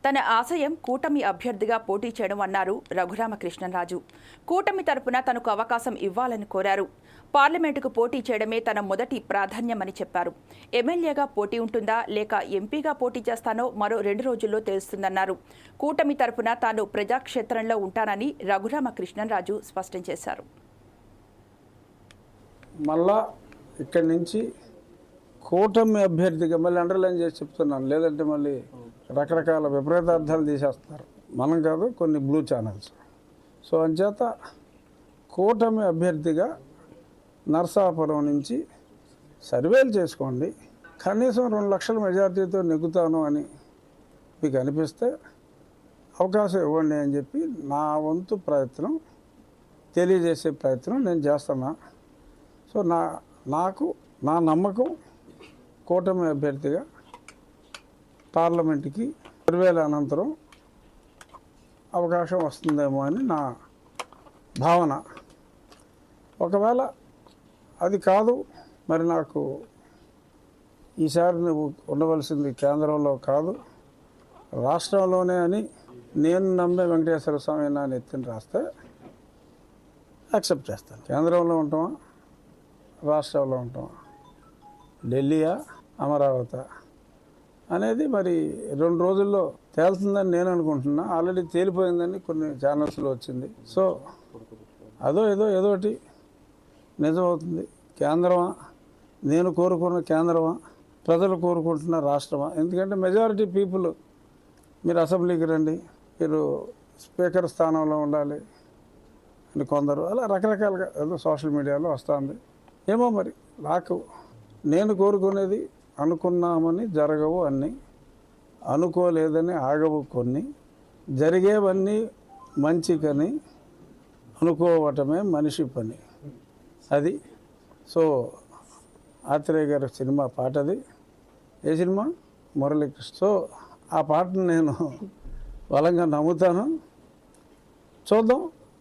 తన ఆశయం కూటమి అభ్యర్థిగా పోటీ చేయడం అన్నారు రఘురామకృష్ణంరాజు. కూటమి తరపున తనకు అవకాశం ఇవ్వాలని కోరారు. పార్లమెంటుకు పోటీ చేయడమే తన మొదటి ప్రాధాన్యమని చెప్పారు. ఎమ్మెల్యేగా పోటీ ఉంటుందా లేక ఎంపీగా పోటీ చేస్తానో మరో 2 రోజుల్లో తెలుస్తుందన్నారు. కూటమి తరపున తాను ప్రజాక్షేత్రంలో ఉంటానని రఘురామకృష్ణంరాజు స్పష్టం చేశారు. మళ్ళా ఇక్కడి నుంచి కూటమి అభ్యర్థిగా మళ్ళీ అండర్లైన్ చేసి చెప్తున్నాను, లేదంటే మళ్ళీ రకరకాల విపరీతార్థాలు తీసేస్తారు. మనం కాదు, కొన్ని బ్లూ ఛానల్స్. సో అంచేత కూటమి అభ్యర్థిగా నరసాపురం నుంచి సర్వేలు చేసుకోండి, కనీసం 2 లక్షల మెజార్టీతో నెగ్గుతాను అని మీకు అనిపిస్తే అవకాశం ఇవ్వండి అని చెప్పి నా వంతు ప్రయత్నం తెలియజేసే ప్రయత్నం నేను చేస్తున్నా. సో నాకు నా నమ్మకం కూటమి అభ్యర్థిగా పార్లమెంట్కి 2000 అనంతరం అవకాశం వస్తుందేమో అని నా భావన. ఒకవేళ అది కాదు, మరి నాకు ఈసారి నువ్వు ఉండవలసింది కేంద్రంలో కాదు రాష్ట్రంలోనే అని నేను నమ్మే వెంకటేశ్వర స్వామి నా నెత్తిని రాస్తే యాక్సెప్ట్ చేస్తాను. కేంద్రంలో ఉంటామా, రాష్ట్రంలో ఉంటామా, ఢిల్లీయా, అమరావతి అనేది మరి 2 రోజుల్లో తేలుతుందని నేను అనుకుంటున్నా. ఆల్రెడీ తేలిపోయిందని కొన్ని ఛానల్స్లో వచ్చింది. సో ఏదోటి నిజమవుతుంది. కేంద్రమా, నేను కోరుకున్న కేంద్రమా, ప్రజలు కోరుకుంటున్న రాష్ట్రమా? ఎందుకంటే మెజారిటీ పీపుల్ మీరు అసెంబ్లీకి రండి, మీరు స్పీకర్ స్థానంలో ఉండాలి అని కొందరు అలా రకరకాలుగా ఏదో సోషల్ మీడియాలో వస్తుంది. ఏమో మరి నేను కోరుకునేది అనుకున్నామని జరగవు అన్నీ, అనుకోలేదని ఆగవు కొన్ని, జరిగేవన్నీ మంచికని అనుకోవటమే మనిషి పని. అది సో ఆత్రేయ గారి సినిమా పాటది. ఏ సినిమా? మురళీకృష్ణ. సో ఆ పాటను నేను బలంగా నమ్ముతాను. చూద్దాం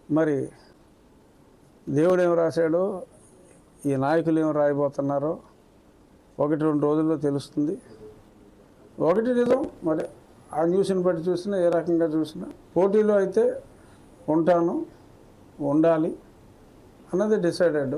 మరి దేవుడు ఏం రాశాడో, ఈ నాయకులు ఏం రాయబోతున్నారో 1-2 రోజుల్లో తెలుస్తుంది. ఒకటి నిజం, మరి ఆ న్యూస్ని బట్టి చూసినా ఏ రకంగా చూసినా పోటీలో అయితే ఉంటాను, ఉండాలి అన్నది డిసైడెడ్.